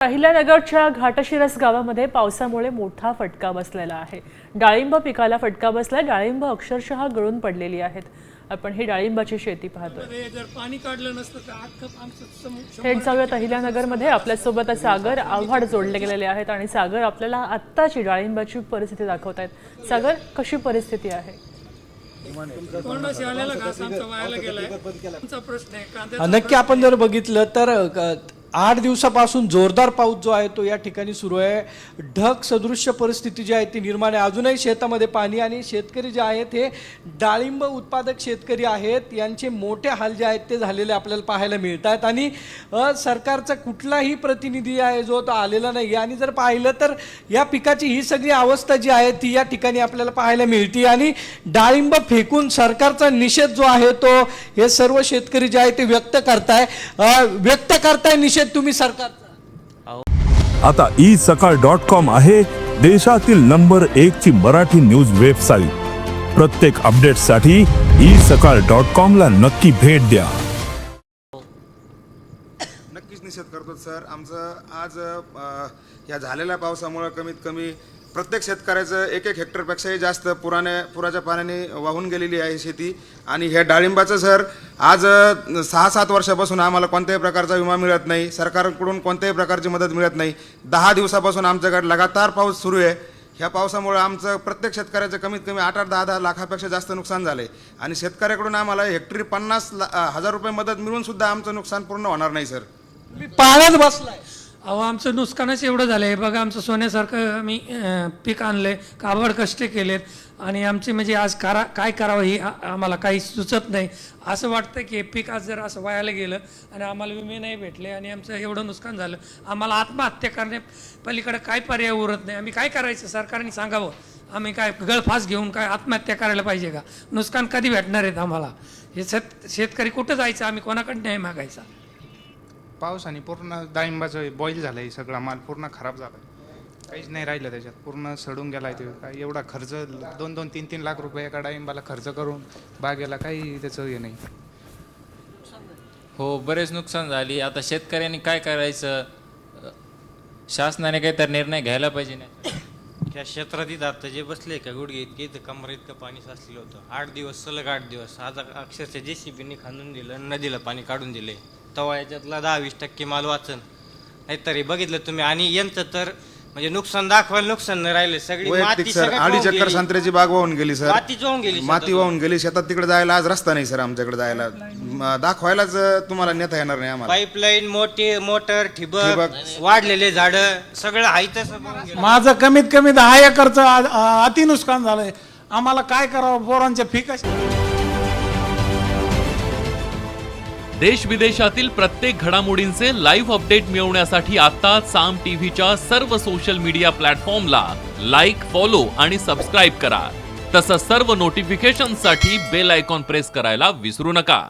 अहिल्यानगरच्या घाटशिरस गावामध्ये पावसामुळे मोठा फटका बसलेला आहे। डाळिंब पिकाला फटका बसला। डाळिंब अक्षरशः गळून पडलेली आहेत। आपण ही डाळिंबाची शेती पाहतोय। जर पाणी काढलं नसतं तर अख्खं आमचं थेट जाऊयात अहिल्यानगरमध्ये। आपल्यासोबत सागर आव्हाड जोडले गेलेले आहेत आणि सागर आपल्याला आत्ताची डाळिंबाची परिस्थिती दाखवतायत। सागर, कशी परिस्थिती आहे? कोरोनाशी आलेला घास आमचा वायाला गेलाय, आमचा प्रश्न आहे कांद्याचा। नक्की आपण जर बघितलं तर 8 दिवसापासून जोरदार पाऊस जो आहे तो या ठिकाणी सुरू आहे। ढग सदृश्य परिस्थिती जी आहे ती निर्माण आहे। अजूनही शेतामध्ये पाणी आणि शेतकरी जे आहेत हे डाळिंब उत्पादक शेतकरी आहेत, यांचे मोठे हाल जे आहेत ते झालेले आपल्याला पाहायला मिळतात आणि सरकारचा कुठलाही प्रतिनिधी आहे जो तो आलेला नाही। आणि जर पाहिलं तर या पिकाची ही सगळी अवस्था जी आहे ती या ठिकाणी आपल्याला पाहायला मिळते आणि डाळिंब फेकून सरकारचा निषेध जो आहे तो हे सर्व शेतकरी जे आहे ते व्यक्त करताय निषेध तुम्ही सरकारचा। आता isakal.com आहे देशातील नंबर 1 ची मराठी न्यूज वेबसाईट। प्रत्येक अपडेटसाठी isakal.com ला नक्की भेट द्या। नक्कीच निषेध करतो सर। आमचं आज या झालेल्या पावसामुळे कमीत कमी प्रत्येक शेतकऱ्याचं 1-1 हेक्टरपेक्षाही जास्त पुराच्या पाण्याने वाहून गेलेली आहे शेती। आणि हे डाळिंबाचं सर आज 6-7 वर्षापासून आम्हाला कोणत्याही प्रकारचा विमा मिळत नाही, सरकारकडून कोणत्याही प्रकारची मदत मिळत नाही। 10 दिवसापासून आमच्याकडे लगातार पाऊस सुरू आहे। ह्या पावसामुळे आमचं प्रत्येक शेतकऱ्याचं कमीत कमी 8-8, 10-10 लाखापेक्षा जास्त नुकसान झालं आहे आणि शेतकऱ्याकडून आम्हाला हेक्टरी 50,000 रुपये मदत मिळून सुद्धा आमचं नुकसान पूर्ण होणार नाही सर। पाण्यात बसलाय। अहो, आमचं नुकसानच एवढं झालं आहे बघा। आमचं सोन्यासारखं आम्ही पीक आणलं, काबड कष्ट केलेत आणि आमचे म्हणजे आज काय करावं हे आम्हाला काही सुचत नाही। असं वाटतं की पीक आज जर असं वायाला गेलं आणि आम्हाला विमे नाही भेटले आणि आमचं एवढं नुकसान झालं, आम्हाला आत्महत्या करण्या पलीकडे काय पर्याय उरत नाही। आम्ही काय करायचं? सरकारने सांगावं। आम्ही काय गळफास घेऊन काय आत्महत्या करायला पाहिजे का? नुकसान कधी भेटणार आहेत आम्हाला? हे शेतकरी कुठं जायचं? आम्ही कोणाकडे न्याय मागायचा? पावसाने पूर्ण डाळिंबाचं बॉईल झालं आहे, सगळा माल पूर्ण खराब झाला, काहीच नाही राहिलं त्याच्यात, पूर्ण सडून गेला आहे। ते काय एवढा खर्च 2-2, 3-3 लाख रुपये एका डाळिंबाला खर्च करून बागेला काही त्याचं हे नाही। हो, बरेच नुकसान झाली। आता शेतकऱ्यांनी काय करायचं? शासनाने काहीतरी निर्णय घ्यायला पाहिजे ना। त्या क्षेत्रात इथं आता जे बसले का गुडघे इतके इथं कमर इतकं पाणी साचलेलं होतं। 8 दिवस, सलग 8 दिवस। आज अक्षरशः JCBने खांदून दिलं, नदीला पाणी काढून दिले। तेव्हा याच्यातला 10-20% माल वाचन, नाहीतरी बघितलं तुम्ही। आणि यांचं तर म्हणजे नुकसान दाखवायला नुकसान नाही राहिले, सगळी माती सर 2.5 एकर संत्र्याची बाग वाहून गेली सर, माती वाहून गेली शेतात। तिकडे जायला आज रस्ता नाही सर आमच्याकडे जायला, दाखवायलाच तुम्हाला नेता येणार नाही आम्हाला। पाईपलाईन, मोटर, ठिबक, वाढलेले झाड सगळं आहे तसं। माझं कमीत कमी 10 एकरचं अति नुकसान झालंय। आम्हाला काय करावं? पोरांच्या फी कशी? देश विदेशातील प्रत्येक घडामोडींचे लाईव्ह अपडेट मिळवण्यासाठी आता साम टीव्हीच्या सर्व सोशल मीडिया प्लॅटफॉर्मला लाईक, फॉलो आणि सबस्क्राईब करा। तसंच सर्व नोटिफिकेशनसाठी बेल आयकॉन प्रेस करायला विसरू नका।